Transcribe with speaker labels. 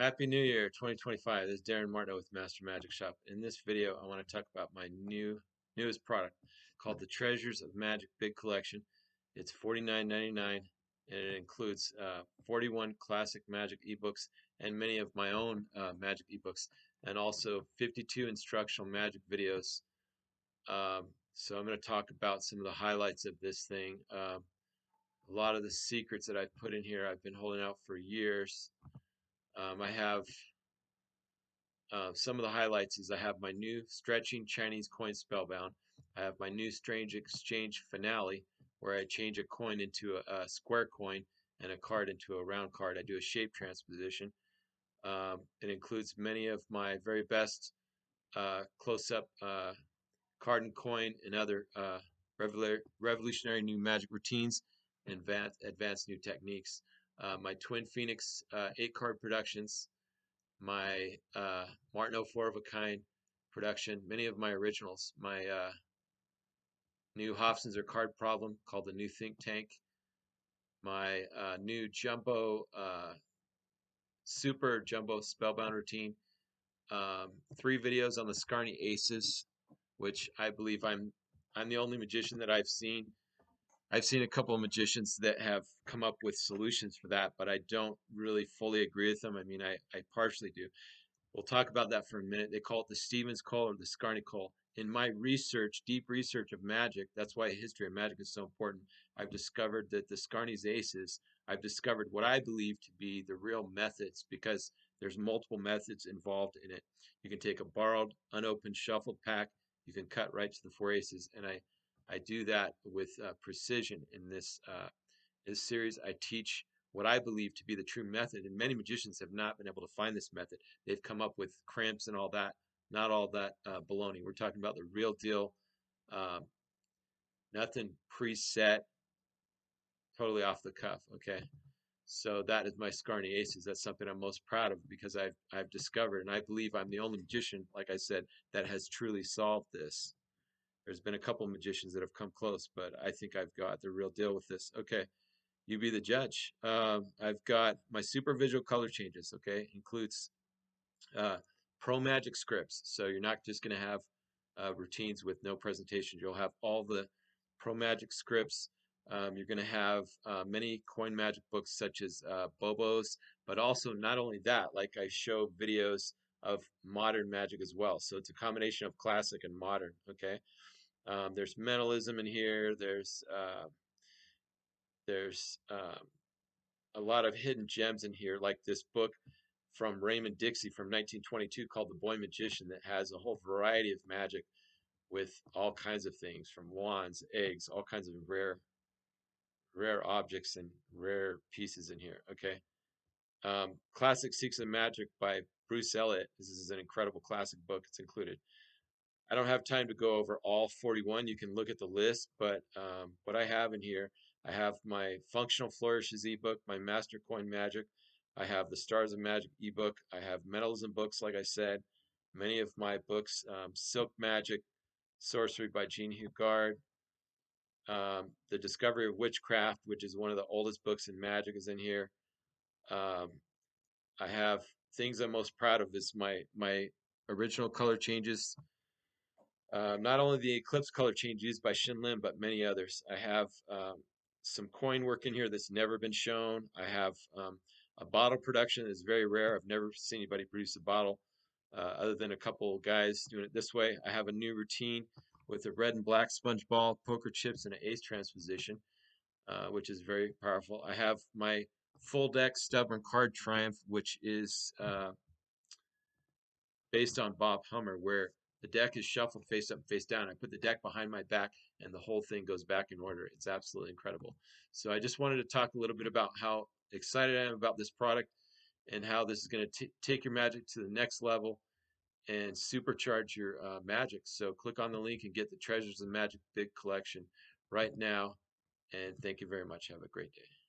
Speaker 1: Happy New Year 2025. This is Darin Martineau with Master Magic Shop. In this video, I want to talk about my newest product called the Treasures of Magic Big Collection. It's $49.99 and it includes 41 classic magic ebooks and many of my own magic ebooks, and also 52 instructional magic videos. So I'm going to talk about some of the highlights of this thing. A lot of the secrets that I've put in here I've been holding out for years. I have some of the highlights is I have my new stretching Chinese coin spellbound. I have my new strange exchange finale, where I change a coin into a square coin and a card into a round card. I do a shape transposition. It includes many of my very best close-up card and coin and other revolutionary new magic routines and advanced new techniques. My Twin Phoenix 8-card productions, my Martineau 4 of a kind production, many of my originals, my new Hofzinser card problem called the New Think Tank, my new jumbo, super jumbo spellbound routine, 3 videos on the Scarny Aces, which I believe I'm the only magician that I've seen. I've seen a couple of magicians that have come up with solutions for that, but I don't really fully agree with them. I mean, I partially do. We'll talk about that for a minute. They call it the Stevens call or the Scarny call. In my research, deep research of magic, that's why history of magic is so important. I've discovered that the Scarny's aces, I've discovered what I believe to be the real methods, because there's multiple methods involved in it. You can take a borrowed, unopened, shuffled pack. You can cut right to the 4 aces, and I do that with precision in this series. I teach what I believe to be the true method, and many magicians have not been able to find this method. They've come up with cramps and all that, not all that baloney. We're talking about the real deal, nothing preset, totally off the cuff. Okay, so that is my Scarny Aces. That's something I'm most proud of, because I've discovered, and I believe I'm the only magician, like I said, that has truly solved this. There's been a couple magicians that have come close, but I think I've got the real deal with this. Okay, you be the judge. I've got my super visual color changes. Okay, includes pro magic scripts. So you're not just going to have routines with no presentations. You'll have all the pro magic scripts. You're going to have many coin magic books such as Bobo's, but also not only that, like I show videos of modern magic as well. So it's a combination of classic and modern. Okay, there's mentalism in here. There's a lot of hidden gems in here, like this book from Raymond Dixie from 1922 called The Boy Magician, that has a whole variety of magic with all kinds of things, from wands, eggs, all kinds of rare objects and rare pieces in here. Okay, Classic Secrets of Magic by Bruce Elliott. This is an incredible classic book. It's included. I don't have time to go over all 41. You can look at the list, but what I have in here, I have my Functional Flourishes ebook, my Master Coin Magic. I have the Stars of Magic ebook. I have Mentalism books, like I said. Many of my books, Silk Magic, Sorcery by Jean Hugard. The Discovery of Witchcraft, which is one of the oldest books in magic, is in here. I have things I'm most proud of is my original color changes. Not only the Eclipse color change used by Shin Lim, but many others. I have some coin work in here that's never been shown. I have a bottle production that's very rare. I've never seen anybody produce a bottle other than a couple guys doing it this way. I have a new routine with a red and black sponge ball, poker chips, and an ace transposition, which is very powerful. I have my full deck stubborn card triumph, which is based on Bob Hummer, where the deck is shuffled face up and face down. I put the deck behind my back and the whole thing goes back in order. It's absolutely incredible. So I just wanted to talk a little bit about how excited I am about this product and how this is going to take your magic to the next level and supercharge your magic. So click on the link and get the Treasures of Magic Big Collection right now. And thank you very much. Have a great day.